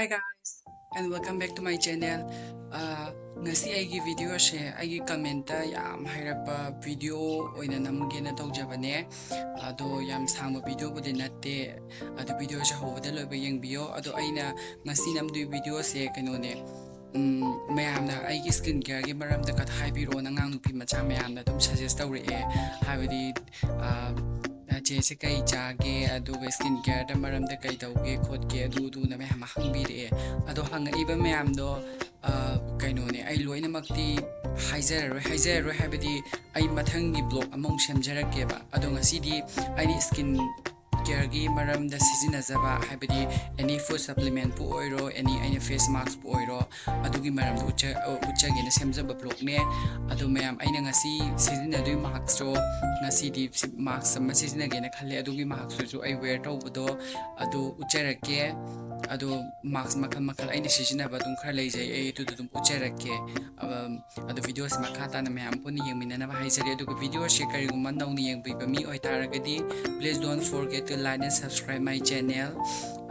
Hi guys, and welcome back to my channel. Ngasi aigi video she aigi comment yam hairapa video oina namge na tawjabane ado yam sangba video budi natte ado video she hobada loiba yengbiyo ado aina ngasi namdu video se kanone mayamna aigi skin care gi maramda kat haibiro na ngang nupi macha mayamna dum suggest tawre habidi चे कई चागे skin care मरमद कई तौगे खोदगे ma'am हंगबीरे हंगईब मैमदो कईनोने लोनमक्ति हाइजररोय हाइबदि मथंगी blog अमौं सेमजरकेबा skin care की मरमद सिजिनजबा हाइबदि any food supplement पु ओइरो any face mask पु ओइरो अदुगी मरमद उच्चगेना सेमजबा blog ने ma'am ngasi सिजिनदुई mask तो ngasi mask अमा सिजिनगेना खले अदुगी mask जो where तौबदो उच्चरके mask मखल मखल सिजिनबा खर लेजै उच्चरके वीडियो से मखा मैम पुनी येंमिननबा हाइजरे वीडियो से करिगुम्बा नौनी येंबिबा मी ओइतारगदि please don't forget to like and subscribe my channel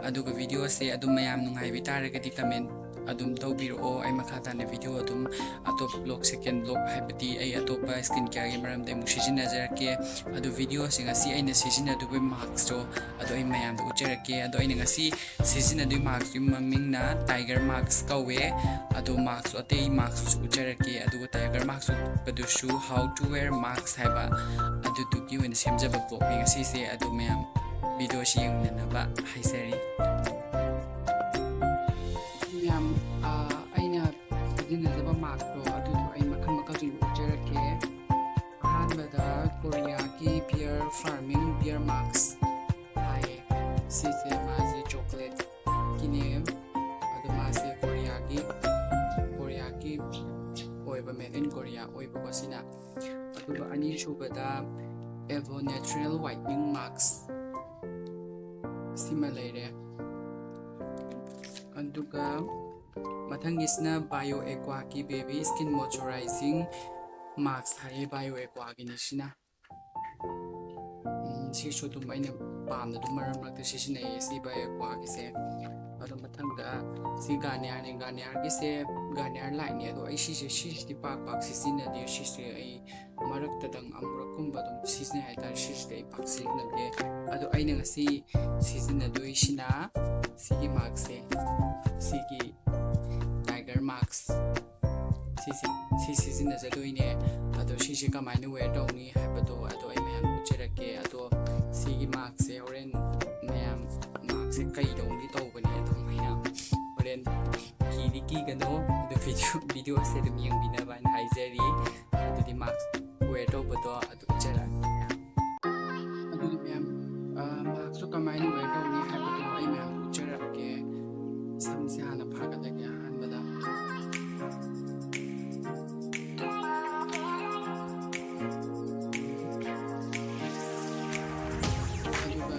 aduga video se mayam nungai bitaragadi comment tawbiro ai makata na video atop blog second blog haibati ai atopa skin care gi maram de musijin nazarke video se ngasi ai na sijin adu marks to ai mayam da ucherake ai na ngasi sijin adu marks yu maming na tiger marks kawe marks atei marks ucherake tiger marks padu shoe how to wear marks haiba tu ki win semjaba blog ngasi se mayam video siyang nanaba haisari yam aina dinazaba makro ai makam makam ucherake hanbada korea ki beer farming beer marks hai sise maze chocolate kine maze korea ki oiba made in korea oiba basina ani shubada evo natural whitening marks Similar Anduga Mathangisna Bio Equa ki baby skin moisturizing mask hai Bio Equa Ginishina she should do my palm the Maramaka Shishin si Bio Equa gise Mathanga si Garnier and Garnier gise Garnier line yado I she the park in the dish a Marakadang Amrakumba season haita she's the park signal there I never see season the Duishina Sigi marks Sigi tiger marks season as a doine she come I know where don't need hapato I may have cherake Sigi marks oren mayam marks a kite only open it Kiki gano the video said the young Binava and Haizeri to the marks where Tobato at Chera. So come I know where don't have to I am Cherake some Siana Pagadaka and Madame.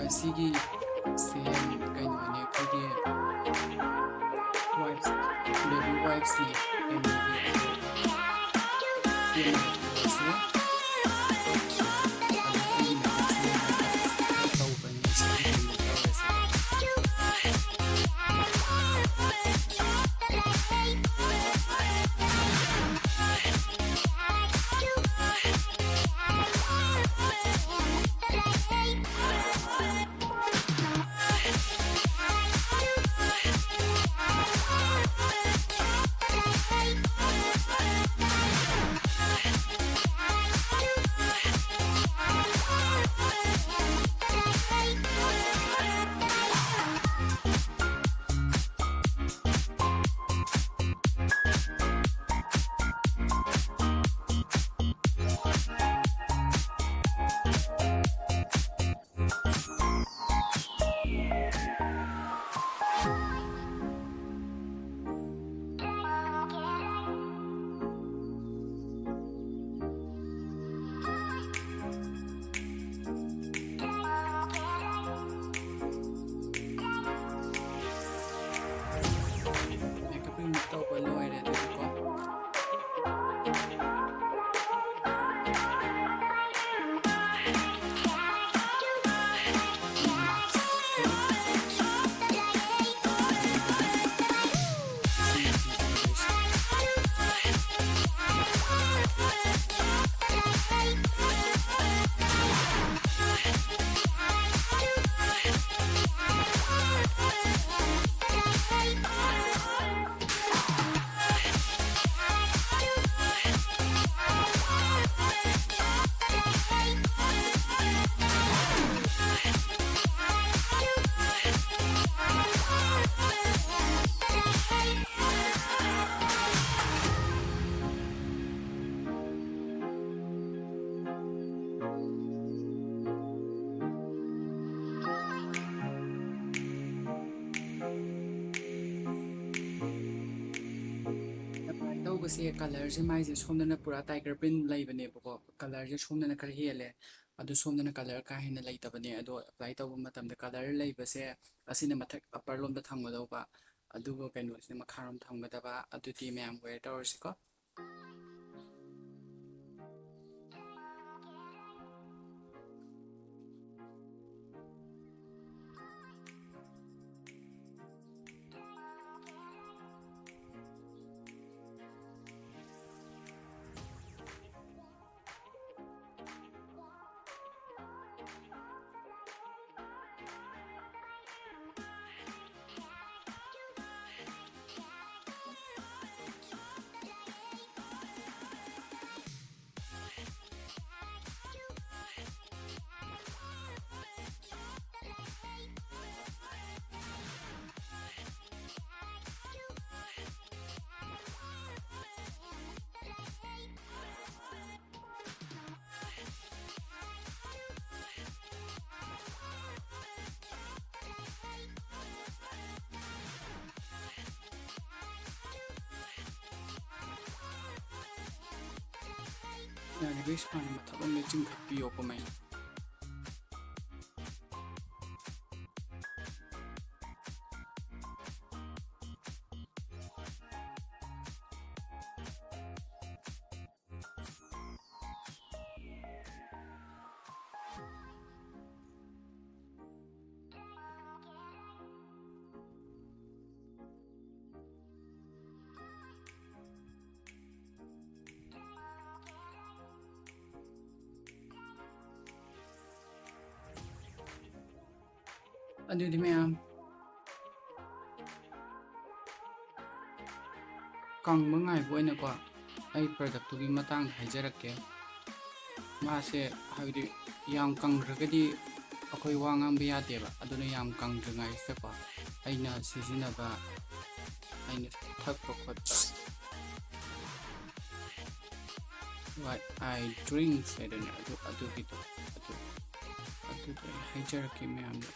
Sigi same kind of near wipes, baby wipes and ꯄꯤꯕꯤꯔꯛꯣꯁꯦ ꯀꯂꯔꯁꯦ ꯃꯥꯏꯁꯦ ꯁꯣꯝꯗꯅ ꯄꯨꯔꯥ tiger print ꯂꯩꯕꯅꯦꯕꯀꯣ ꯀꯂꯔꯁꯦ ꯁꯣꯝꯗꯅ ꯈꯔ ꯍꯦꯜꯂꯦ ꯑꯗꯨ ꯁꯣꯝꯗꯅ colour ꯀꯥ ꯍꯦꯟꯅ ꯂꯩꯇꯕꯅꯦ ꯑꯗꯣ apply ꯇꯧꯕ ꯃꯇꯝꯗ ꯀꯂꯔ ꯂꯩꯕꯁꯦ ꯑꯁꯤꯅ ꯃꯊꯛ ꯑꯞꯄꯔ ꯂꯣꯝꯗ ꯊꯝꯒꯗꯧꯕ ꯑꯗꯨꯒ ꯀꯩꯅꯣꯁꯤꯅ ꯃꯈꯥꯔꯣꯝ ꯊꯝꯒꯗꯕ ꯑꯗꯨꯗꯤ ꯃꯌꯥꯝ ꯋꯦꯌꯔ ꯇꯧꯔꯁꯤꯀꯣ ꯌꯥꯔꯤꯈꯩ ꯁꯨꯃꯥꯏꯅ ꯃꯊꯛꯂꯣꯝꯗ ꯆꯤꯡꯈꯠꯄꯤꯌꯣꯀꯣ ꯃꯩ ꯑꯗꯨꯗꯤ ꯃꯌꯥꯝ ꯀꯪꯕ ꯉꯥꯏꯕ ꯑꯣꯏꯅꯀꯣ ꯑꯩ ꯄ꯭ꯔꯗꯛꯇꯨꯒꯤ ꯃꯇꯥꯡꯗ ꯍꯥꯏꯖꯔꯛꯀꯦ ꯃꯥꯁꯦ ꯍꯥꯏꯕꯗꯤ ꯌꯥꯝ ꯀꯪꯈ꯭ꯔꯒꯗꯤ ꯑꯩꯈꯣꯏ ꯋꯥ ꯉꯥꯡꯕ ꯌꯥꯗꯦꯕ ꯑꯗꯨꯅ ꯌꯥꯝ ꯀꯪꯗ꯭ꯔꯤꯉꯩꯁꯤꯗꯀꯣ ꯑꯩꯅ ꯁꯤꯖꯤꯟꯅꯕ ꯑꯩꯅ ꯊꯛꯄ ꯈꯣꯠꯄ ꯋꯥꯠ ꯑꯥꯏ ꯗ꯭ꯔꯤꯡꯛꯁ ꯍꯥꯏꯗꯅ ꯑꯗꯨꯒꯤꯗꯣ ꯑꯗꯨꯗꯣ ꯑꯩ ꯍꯥꯏꯖꯔꯛꯀꯦ ꯃꯌꯥꯝꯗ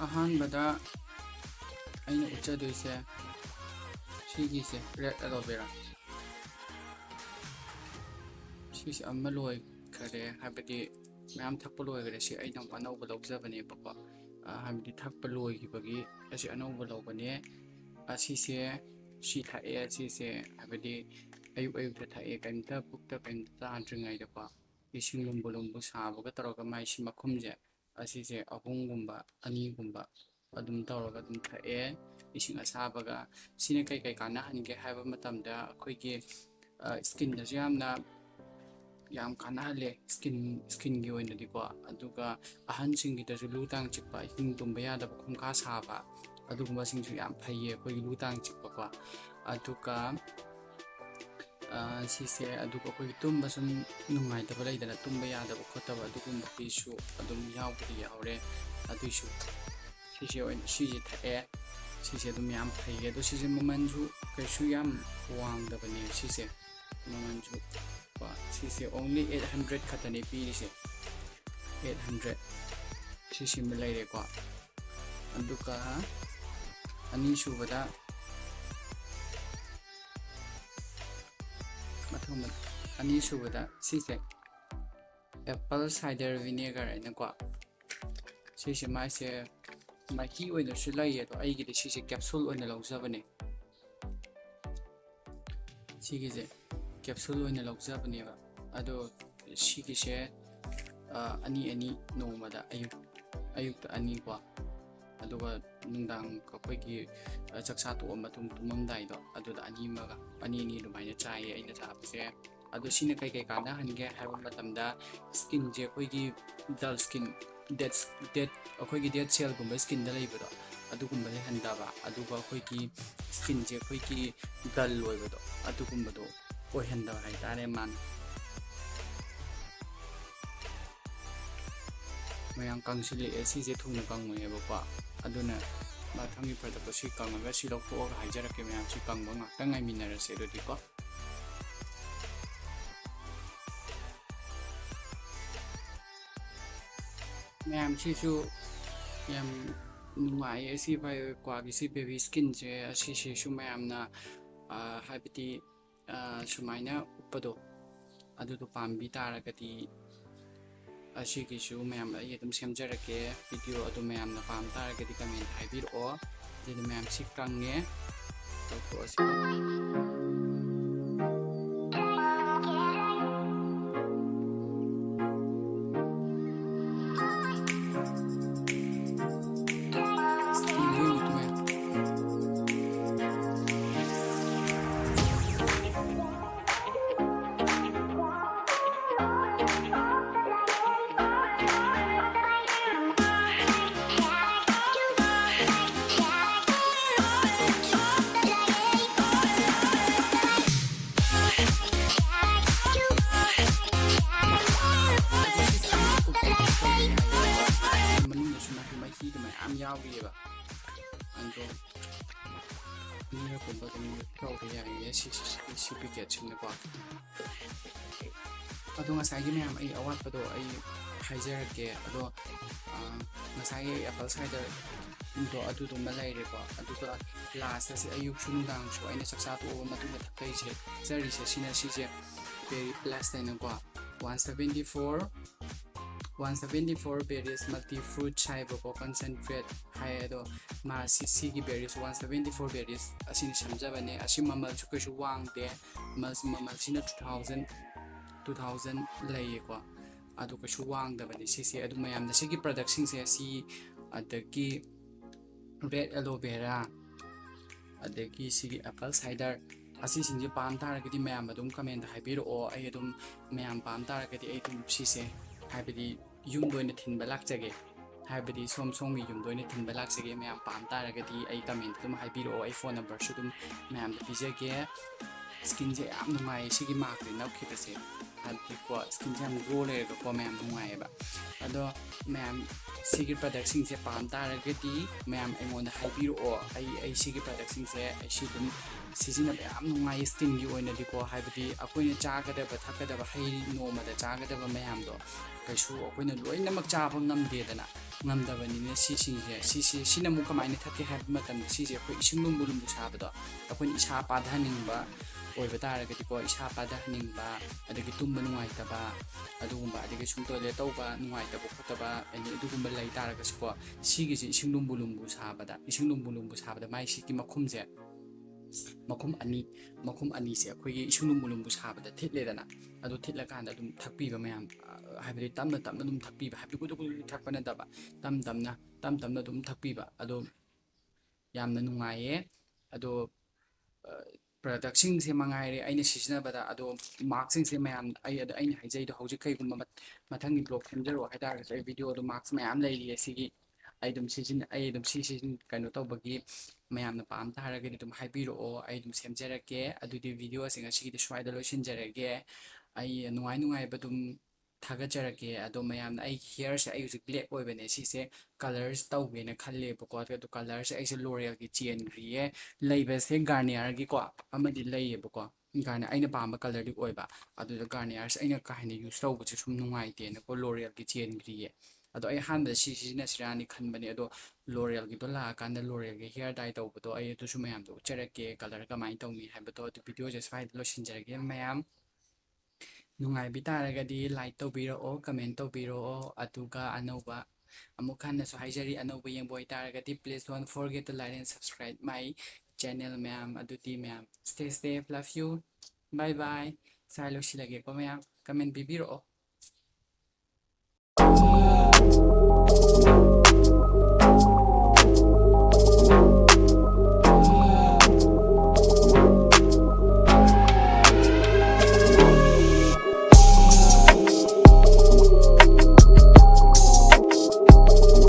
ꯑꯍꯥꯟꯕꯗ ꯑꯩꯅ ꯎꯠꯆꯗꯣꯏꯁꯦ ꯁꯤꯒꯤꯁꯦ ꯔꯦꯗ ꯑꯦꯂꯣꯚꯦꯔꯥ ꯁꯤꯁꯦ ꯑꯃ ꯂꯣꯏꯈꯔꯦ ꯍꯥꯏꯕꯗꯤ ꯃꯌꯥꯝ ꯊꯛꯄ ꯂꯣꯏꯈꯔꯦ ꯁꯤ ꯑꯩꯅ ꯑꯅꯧꯕ ꯂꯧꯖꯕꯅꯦꯕꯀꯣ ꯍꯥꯏꯕꯗꯤ ꯊꯛꯄ ꯂꯣꯏꯈꯤꯕꯒꯤ ꯑꯁꯤ ꯑꯅꯧꯕ ꯂꯧꯕꯅꯦ ꯑꯁꯤꯁꯦ ꯁꯤ ꯊꯛꯑꯦ ꯁꯤꯁꯦ ꯍꯥꯏꯕꯗꯤ ꯑꯌꯨꯛ ꯑꯌꯨꯛꯇ ꯊꯛꯑꯦ ꯀꯩꯝꯇ ꯄꯨꯛꯇ ꯀꯩꯝꯇ ꯆꯥꯗ꯭ꯔꯤꯉꯩꯗꯀꯣ ꯏꯁꯤꯡ ꯂꯨꯝꯕꯨ ꯂꯨꯝꯕꯨ ꯁꯥꯕꯒ ꯇꯧꯔꯒ ꯃꯥꯏꯁꯤ ꯃꯈꯨꯝꯁꯦ ꯑꯁꯤꯁꯦ ꯑꯍꯨꯝꯒꯨꯝꯕ ꯑꯅꯤꯒꯨꯝꯕ ꯑꯗꯨꯝ ꯇꯧꯔꯒ ꯑꯗꯨꯝ ꯊꯛꯑꯦ ꯏꯁꯤꯡ ꯑꯁꯥꯕꯒ ꯁꯤꯅ ꯀꯩ ꯀꯥꯟꯅꯍꯟꯒꯦ ꯍꯥꯏꯕ ꯃꯇꯝꯗ ꯑꯩꯈꯣꯏꯒꯤ ꯁ꯭ꯀꯤꯟꯗꯁꯨ ꯌꯥꯝ ꯀꯥꯟꯅꯍꯜꯂꯦ ꯁ꯭ꯀꯤꯟꯒꯤ ꯑꯣꯏꯅꯗꯤꯀꯣ ꯑꯗꯨꯒ ꯑꯍꯟꯁꯤꯡꯒꯤꯗꯁꯨ ꯂꯨ ꯇꯥꯡ ꯆꯤꯛꯄ ꯑꯍꯤꯡ ꯇꯨꯝꯕ ꯌꯥꯗꯕ ꯈꯣꯡꯀꯥ ꯁꯥꯕ ꯑꯗꯨꯒꯨꯝꯕꯁꯤꯡꯁꯨ ꯌꯥꯝ ꯐꯩꯌꯦ ꯑꯩꯈꯣꯏꯒꯤ ꯂꯨ ꯇꯥꯡ ꯆꯤꯛꯄꯀꯣ ꯑꯗꯨꯒ ꯁꯤꯁꯦ ꯑꯗꯨꯒ ꯑꯩꯈꯣꯏꯒꯤ ꯇꯨꯝꯕ ꯁꯨꯝ ꯅꯨꯡꯉꯥꯏꯇꯕ ꯂꯩꯗꯅ ꯇꯨꯝꯕ ꯌꯥꯗꯕ ꯈꯣꯠꯇꯕ ꯑꯗꯨꯒꯨꯝꯕꯒꯤꯁꯨ ꯑꯗꯨꯝ ꯌꯥꯎꯕꯗꯤ ꯌꯥꯎꯔꯦ ꯑꯗꯨꯏꯁꯨ ꯁꯤꯁꯦ ꯊꯛꯑꯦ ꯁꯤꯁꯦ ꯑꯗꯨꯝ ꯌꯥꯝ ꯐꯩꯌꯦ ꯑꯗꯣ ꯁꯤꯁꯦ ꯃꯃꯜꯁꯨ ꯀꯩꯁꯨ ꯌꯥꯝ ꯋꯥꯡꯗꯕꯅꯦ ꯁꯤꯁꯦ ꯃꯃꯜꯁꯨ ꯁꯤꯁꯦ ꯑꯣꯡꯂꯤ 800 ꯈꯛꯇꯅꯦ ꯄꯤꯔꯤꯁꯦ 800 ꯁꯤꯁꯤꯃ ꯂꯩꯔꯦꯀꯣ ꯑꯗꯨꯒ ꯑꯅꯤꯁꯨꯕꯗ ꯑꯅꯤꯁꯨꯕꯗ ꯁꯤꯁꯦ ꯑꯦꯄꯜ ꯁꯥꯏꯗꯔ ꯚꯤꯅꯦꯒꯔ ꯍꯥꯏꯅꯀꯣ ꯁꯤꯁꯦ ꯃꯥꯏꯁꯦ ꯃꯍꯤ ꯑꯣꯏꯅꯁꯨ ꯂꯩ ꯑꯗꯣ ꯑꯩꯒꯤꯗꯤ ꯁꯤꯁꯦ ꯀꯦꯞꯁꯨꯜ ꯑꯣꯏꯅ ꯂꯧꯖꯕꯅꯦ ꯁꯤꯒꯤꯁꯦ ꯀꯦꯞꯁꯨꯜ ꯑꯣꯏꯅ ꯂꯧꯖꯕꯅꯦꯕ ꯑꯗꯣ ꯁꯤꯒꯤꯁꯦ ꯑꯅꯤ ꯅꯣꯡꯃꯗ ꯑꯌꯨꯛꯇ ꯑꯅꯤꯀꯣ ꯑꯗꯨꯒ ꯅꯨꯡꯗꯥꯡ ꯑꯩꯈꯣꯏꯒꯤ ꯆꯥꯛꯆꯥ ꯇꯣꯛꯑ ꯃꯇꯨꯡ ꯇꯨꯝꯃꯝꯗꯥꯏꯗꯣ ꯑꯗꯨꯗ ꯑꯅꯤ ꯑꯗꯨꯃꯥꯏꯅ ꯆꯥꯏꯌꯦ ꯑꯩꯅ ꯆꯥꯕꯁꯦ ꯑꯗꯣ ꯁꯤꯅ ꯀꯩ ꯀꯥꯟꯅꯍꯟꯒꯦ ꯍꯥꯏꯕ ꯃꯇꯝꯗ ꯁ꯭ꯀꯤꯟꯁꯦ ꯑꯩꯈꯣꯏꯒꯤ ꯗꯜ ꯁ꯭ꯀꯤꯟ ꯑꯩꯈꯣꯏꯒꯤ ꯗꯦꯠ ꯁꯦꯜꯒꯨꯝꯕ ꯁ꯭ꯀꯤꯟꯗ ꯂꯩꯕꯗꯣ ꯑꯗꯨꯒꯨꯝꯕ ꯂꯩꯍꯟꯗꯕ ꯑꯗꯨꯒ ꯑꯩꯈꯣꯏꯒꯤ ꯁ꯭ꯀꯤꯟꯁꯦ ꯑꯩꯈꯣꯏꯒꯤ ꯗꯜ ꯑꯣꯏꯕꯗꯣ ꯑꯗꯨꯒꯨꯝꯕꯗꯣ ꯑꯣꯏꯍꯟꯗꯕ ꯍꯥꯏꯇꯥꯔꯦ ꯃꯥꯅ ꯃꯌꯥꯝ ꯀꯪꯁꯤꯜꯂꯛꯑꯦ ꯁꯤꯁꯦ ꯊꯨꯅ ꯀꯪꯉꯣꯏꯑꯕꯀꯣ ꯑꯗꯨꯅ ꯃꯊꯪꯒꯤ ꯄ꯭ꯔꯗꯛꯇꯣ ꯁꯤ ꯀꯪꯉꯒ ꯁꯤ ꯂꯧꯊꯣꯛꯑꯒ ꯍꯥꯏꯖꯔꯛꯀꯦ ꯃꯌꯥꯝ ꯁꯤ ꯀꯪꯕ ꯉꯥꯛꯇꯪ ꯉꯥꯏꯃꯤꯟꯅꯔꯁꯦ ꯑꯗꯨꯗꯤꯀꯣ ꯃꯌꯥꯝ ꯁꯤꯁꯨ ꯌꯥꯝ ꯅꯨꯡꯉꯥꯏꯌꯦ ꯁꯤ ꯀ꯭ꯋꯥꯒꯤ ꯁꯤ ꯕꯦꯕꯤ ꯁ꯭ꯀꯤꯟꯁꯦ ꯑꯁꯤꯁꯤꯁꯨ ꯃꯌꯥꯝꯅ ꯍꯥꯏꯕꯗꯤ ꯁꯨꯃꯥꯏꯅ ꯎꯞꯄꯗꯣ ꯑꯗꯨꯗꯣ ꯄꯥꯝꯕꯤ ꯇꯥꯔꯒꯗꯤ ꯑꯁꯤꯒꯤꯁꯨ ꯃꯌꯥꯝ ꯑꯩ ꯑꯗꯨꯝ ꯁꯦꯝꯖꯔꯛꯀꯦ ꯚꯤꯗꯤꯑꯣ ꯑꯗꯨ ꯃꯌꯥꯝꯅ ꯄꯥꯝ ꯇꯥꯔꯒꯗꯤ ꯀꯃꯦꯟ ꯍꯥꯏꯕꯤꯔꯛꯑꯣ ꯑꯗꯨꯗ ꯃꯌꯥꯝ ꯁꯤ ꯀꯪꯉꯦ ꯇꯧꯊꯣꯛꯑꯁꯤꯀꯣ ꯌꯥꯎꯔꯤꯑꯕ ꯑꯗꯣ ꯑꯅꯤꯔꯛꯀꯨꯝꯕ ꯑꯗꯨꯝ ꯇꯧꯕ ꯌꯥꯏꯌꯦ ꯁꯤ ꯄꯤꯀꯦꯠꯁꯤꯡꯅꯀꯣ ꯑꯗꯣ ꯉꯁꯥꯏꯒꯤ ꯃꯌꯥꯝ ꯑꯩ ꯑꯋꯥꯠꯄꯗꯣ ꯑꯩ ꯍꯥꯏꯖꯔꯛꯀꯦ ꯑꯗꯣ ꯉꯁꯥꯏꯒꯤ ꯑꯦꯄꯜ ꯁꯥꯏꯗꯔꯗꯣ ꯑꯗꯨꯗꯨꯃ ꯂꯩꯔꯦꯀꯣ ꯑꯗꯨꯒ ꯂꯥꯁꯇ ꯁꯤ ꯑꯌꯨꯛꯁꯨ ꯅꯨꯡꯗꯥꯡꯁꯨ ꯑꯩꯅ ꯆꯥꯛꯆꯥ ꯇꯣꯛꯑꯕ ꯃꯇꯨꯡꯗ ꯊꯛꯆꯔꯤꯁꯦ ꯁꯤꯁꯦ ꯕꯦꯔꯤ ꯄ꯭ꯂꯁ ꯍꯥꯏꯅꯀꯣ 174 ꯕꯦꯔꯤꯁ ꯃꯜꯇꯤ ꯐ꯭ꯔꯨꯠꯁ ꯍꯥꯏꯕꯀꯣ ꯀꯟꯁꯦꯟꯇ꯭ꯔꯦꯠ ꯍꯥꯏ ꯑꯗꯣ ꯁꯤꯒꯤ ꯕꯦꯔꯤꯁ 174 ꯕꯦꯔꯤꯁ ꯑꯁꯤꯅ ꯁꯦꯝꯖꯕꯅꯦ ꯑꯁꯤ ꯃꯃꯜꯁꯨ ꯀꯩꯁꯨ ꯋꯥꯡꯗꯦ ꯃꯃꯜꯁꯤꯅ 2000 ꯂꯩꯌꯦꯀꯣ ꯑꯗꯨ ꯀꯩꯁꯨ ꯋꯥꯡꯗꯕꯅꯤ ꯁꯤꯁꯦ ꯑꯗꯨ ꯃꯌꯥꯝꯅ ꯁꯤꯒꯤ ꯄ꯭ꯔꯗꯛꯁꯤꯡꯁꯦ ꯁꯤ ꯑꯗꯒꯤ ꯔꯦꯗ ꯑꯦꯂꯣꯚꯦꯔꯥ ꯑꯗꯒꯤ ꯁꯤꯒꯤ ꯑꯦꯄꯜ ꯁꯥꯏꯗꯔ ꯑꯁꯤꯁꯤꯡꯁꯦ ꯄꯥꯝ ꯇꯥꯔꯒꯗꯤ ꯃꯌꯥꯝ ꯑꯗꯨꯝ ꯀꯃꯦꯟꯇ ꯍꯥꯏꯕꯤꯔꯛꯑꯣ ꯑꯩ ꯑꯗꯨꯝ ꯃꯌꯥꯝ ꯄꯥꯝ ꯇꯥꯔꯒꯗꯤ ꯑꯩ ꯑꯗꯨꯝ ꯁꯤꯁꯦ ꯍꯥꯏꯕꯗꯤ ꯌꯨꯝꯗ ꯑꯣꯏꯅ ꯊꯤꯟꯕ ꯂꯥꯛꯆꯒꯦ ꯍꯥꯏꯕꯗꯤ ꯁꯣꯝꯒꯤ ꯌꯨꯝꯗ ꯑꯣꯏꯅ ꯊꯤꯟꯕ ꯂꯥꯛꯆꯒꯦ ꯃꯌꯥꯝ ꯄꯥꯝ ꯇꯥꯔꯒꯗꯤ ꯑꯩ ꯀꯃꯦꯟꯇ ꯑꯗꯨꯝ ꯍꯥꯏꯕꯤꯔꯛꯑꯣ ꯑꯩ ꯐꯣꯟ ꯅꯝꯕꯔꯁꯨ ꯑꯗꯨꯝ ꯃꯌꯥꯝꯗ ꯄꯤꯖꯒꯦ ꯁ꯭ꯀꯤꯟꯁꯦ ꯌꯥꯝ ꯅꯨꯡꯉꯥꯏꯌꯦ ꯁꯤꯒꯤ ꯃꯥꯔꯛꯁꯦ ꯅꯞꯈꯤꯕꯁꯦ ꯍꯥꯏꯕꯗꯤꯀꯣ ꯁ꯭ꯀꯤꯟꯁꯦ ꯌꯥꯝ ꯒ꯭ꯂꯣ ꯂꯩꯔꯒꯀꯣ ꯃꯌꯥꯝ ꯅꯨꯡꯉꯥꯏꯌꯦꯕ ꯑꯗꯣ ꯃꯌꯥꯝ ꯁꯤꯒꯤ ꯄ꯭ꯔꯗꯛꯁꯤꯡꯁꯦ ꯄꯥꯝ ꯇꯥꯔꯒꯗꯤ ꯃꯌꯥꯝ ꯑꯩꯉꯣꯟꯗ ꯍꯥꯏꯕꯤꯔꯛꯑෝ ꯑꯩ ꯁꯤꯒꯤ ꯄ꯭ꯔꯗꯛꯁꯤꯡꯁꯦ ꯑꯩ ꯁꯤ ꯑꯗꯨꯝ ꯁꯤꯖꯤꯟꯅꯕ ꯌꯥꯝ ꯅꯨꯡꯉꯥꯏ ꯁ꯭ꯀꯤꯟꯒꯤ ꯑꯣꯏꯅꯗꯤꯀꯣ ꯍꯥꯏꯕꯗꯤ ꯑꯩꯈꯣꯏꯅ ꯆꯥꯒꯗꯕ ꯊꯛꯀꯗꯕ ꯍꯩ ꯅꯣꯡꯃꯗ ꯆꯥꯒꯗꯕ ꯃꯌꯥꯝꯗꯣ ꯀꯩꯁꯨ ꯑꯩꯈꯣꯏꯅ ꯂꯣꯏꯅꯃꯛ ꯆꯥꯕ ꯉꯝꯗꯕꯅꯤꯅ ꯁꯤꯅ ꯑꯃꯨꯛ ꯀꯃꯥꯏꯅ ꯊꯛꯀꯦ ꯍꯥꯏꯕ ꯃꯇꯝꯗ ꯁꯤꯁꯦ ꯑꯩꯈꯣই ꯏꯁꯤꯡ ꯂꯨꯝꯕꯨ ꯁꯥꯕꯗꯣ ꯑꯩꯈꯣꯏꯅ ꯏꯁꯥ ꯄꯥꯊꯍꯟꯅꯤꯡꯕ ꯑꯣꯏꯕ ꯇꯥꯔꯒꯗꯤꯀꯣ ꯏꯁꯥ ꯄꯥꯊꯍꯟꯅꯤꯡꯕ ꯑꯗꯒꯤ ꯇꯨꯝꯕ ꯅꯨꯡꯉꯥꯏꯇꯕ ꯑꯗꯨꯒꯨꯝꯕ ꯑꯗꯒꯤ ꯁꯨꯝ ꯇꯣꯏꯂꯦꯠ ꯇꯧꯕ ꯅꯨꯡꯉꯥꯏꯇꯕ ꯈꯣꯠꯇꯕ ꯑꯗꯨꯒꯨꯝꯕ ꯂꯩ ꯇꯥꯔꯒꯁꯨꯀꯣ ꯁꯤꯒꯤꯁꯤ ꯏꯁꯤꯡ ꯂꯨꯝꯕꯨ ꯂꯨꯝꯕꯨ ꯁꯥꯕꯗ ꯃꯥꯏ ꯁꯤꯒꯤ ꯃꯈꯨꯝꯁꯦ ꯃꯈꯨꯝ ꯑꯅꯤꯁꯦ ꯑꯩꯈꯣꯏꯒꯤ ꯏꯁꯤꯡ ꯂꯨꯝꯕꯨ ꯁꯥꯕꯗ ꯊꯤꯠꯂꯦꯗꯅ ꯑꯗꯨ ꯊꯤꯠꯂꯀꯥꯟꯗ ꯑꯗꯨꯝ ꯊꯛꯄꯤꯕ ꯃꯌꯥꯝ ꯍꯥꯏꯕꯗꯤ ꯇꯞꯅ ꯑꯗꯨꯝ ꯊꯛꯄꯤꯕ ꯍꯥꯏꯕꯗꯤ ꯒꯨꯗꯨꯛ ꯊꯛꯄ ꯅꯠꯇꯕ ꯇꯞꯅ ꯑꯗꯨꯝ ꯊꯛꯄꯤꯕ ꯑꯗꯣ ꯌꯥꯝꯅ ꯅꯨꯡꯉꯥꯏꯌꯦ ꯑꯗꯣ ꯄ꯭ꯔꯗꯛꯁꯤꯡꯁꯦ ꯃꯉꯥꯏꯔꯦ ꯑꯩꯅ ꯁꯤꯖꯤꯟꯅꯕꯗ ꯑꯗꯣ ꯃꯥꯔꯛꯁꯤꯡꯁꯦ ꯃꯌꯥꯝ ꯑꯩꯅ ꯍꯥꯏꯖꯩꯗꯣ ꯍꯧꯖꯤꯛ ꯀꯩꯒꯨꯝꯕ ꯃꯊꯪꯒꯤ ꯕ꯭ꯂꯣꯛ ꯁꯦꯝꯖꯔꯛꯑꯣ ꯍꯥꯏꯇꯥꯔꯒꯁꯨ ꯑꯩ ꯚꯤꯗꯤꯑꯣꯗꯣ ꯃꯥꯔꯛꯁ ꯃꯌꯥꯝ ꯂꯩꯔꯤꯌꯦ ꯁꯤꯒꯤ ꯑꯩ ꯑꯗꯨꯝ ꯀꯩꯅꯣ ꯇꯧꯕꯒꯤ ꯃꯌꯥꯝꯅ ꯄꯥꯝ ꯇꯥꯔꯒꯗꯤ ꯑꯗꯨꯝ ꯍꯥꯏꯕꯤꯔꯛꯑꯣ ꯑꯩ ꯑꯗꯨꯝ ꯁꯦꯝꯖꯔꯛꯀꯦ ꯑꯗꯨꯗꯤ ꯚꯤꯗꯤꯑꯣꯁꯦ ꯉꯁꯤꯒꯤꯗꯤ ꯁ꯭ꯋꯥꯏꯗ ꯂꯣꯏꯁꯤꯟꯖꯔꯒꯦ ꯑꯩ ꯅꯨꯡꯉꯥꯏꯕ ꯑꯗꯨꯝ ꯊꯥꯒꯠꯆꯔꯛꯀꯦ ꯑꯗꯣ ꯃꯌꯥꯝꯅ ꯑꯩ ꯍꯤꯌꯔꯁꯦ ꯑꯩ ꯍꯧꯖꯤꯛ ꯕ꯭ꯂꯦꯛ ꯑꯣꯏꯕꯅꯦ ꯁꯤꯁꯦ ꯀꯂꯔꯁ ꯇꯧꯒꯦꯅ ꯈꯜꯂꯦꯕꯀꯣ ꯑꯗꯣ ꯀꯂꯔꯁꯦ ꯑꯩꯁꯦ ꯂꯣꯔꯦꯜꯒꯤ ꯆꯦꯟꯈ꯭ꯔꯤꯌꯦ ꯂꯩꯕꯁꯦ ꯒꯥꯔꯅꯤꯌꯔꯒꯤꯀꯣ ꯑꯃꯗꯤ ꯂꯩꯌꯦꯕꯀꯣ ꯑꯩꯅ ꯄꯥꯝꯕ ꯀꯂꯔꯗꯤ ꯑꯣꯏꯕ ꯑꯗꯨꯗ ꯒꯥꯔꯅꯤꯌꯔꯁꯦ ꯑꯩꯅ ꯀꯥ ꯍꯦꯟꯅ ꯌꯨꯁ ꯇꯧꯕꯁꯦ ꯁꯨꯝ ꯅꯨꯡꯉꯥꯏꯇꯦꯅꯀꯣ ꯂꯣꯔꯦꯜꯒꯤ ꯆꯦꯟꯈ꯭ꯔꯤꯌꯦ ꯑꯗꯣ ꯑꯩ ꯑꯍꯥꯟꯕꯗ ꯁꯤꯖꯤꯟꯅꯁꯤꯔꯥꯅꯤ ꯈꯟꯕꯅꯦ ꯑꯗꯣ ꯂꯣꯔꯦꯜꯒꯤꯗꯣ ꯂꯥꯛꯑꯀꯥꯟꯗ ꯂꯣꯔꯦꯜꯒꯤ ꯍꯤꯌꯔ ꯗꯥꯏ ꯇꯧꯕꯗꯣ ꯑꯩ ꯑꯗꯨꯁꯨ ꯃꯌꯥꯝꯗꯣ ꯎꯠꯆꯔꯛꯀꯦ ꯀꯂꯔ ꯀꯃꯥꯏꯅ ꯇꯧꯅꯤ ꯍꯥꯏꯕꯗꯣ ꯑꯗꯨ ꯚꯤꯗꯤꯑꯣꯁꯦ ꯁ꯭ꯋꯥꯏꯗ ꯂꯣꯏꯁꯤꯟꯖꯔꯒꯦ ꯃꯌꯥꯝ ꯅꯨꯡꯉꯥꯏꯕꯤ ꯇꯥꯔꯒꯗꯤ ꯂꯥꯏꯛ ꯇꯧꯕꯤꯔꯛꯑꯣ ꯀꯃꯦꯟ ꯇꯧꯕꯤꯔꯛꯑꯣ ꯑꯗꯨꯒ ꯑꯅꯧꯕ ꯑꯃꯨꯛ ꯍꯟꯅꯁꯨ ꯍꯥꯏꯖꯔꯤ ꯑꯅꯧꯕ ꯌꯦꯡꯕ ꯑꯣꯏꯇꯥꯔꯒꯗꯤ please don't forget to like and subscribe my channel ꯃꯌꯥꯝ ꯑꯗꯨꯗꯤ ꯃꯌꯥꯝ stay love you bye bye ꯁ꯭ꯋꯥꯏ ꯂꯣꯏꯁꯤꯜꯂꯒꯦꯀꯣ ꯃꯌꯥꯝ ꯀꯃꯦꯟ ꯄꯤꯕꯤꯔꯛꯑꯣ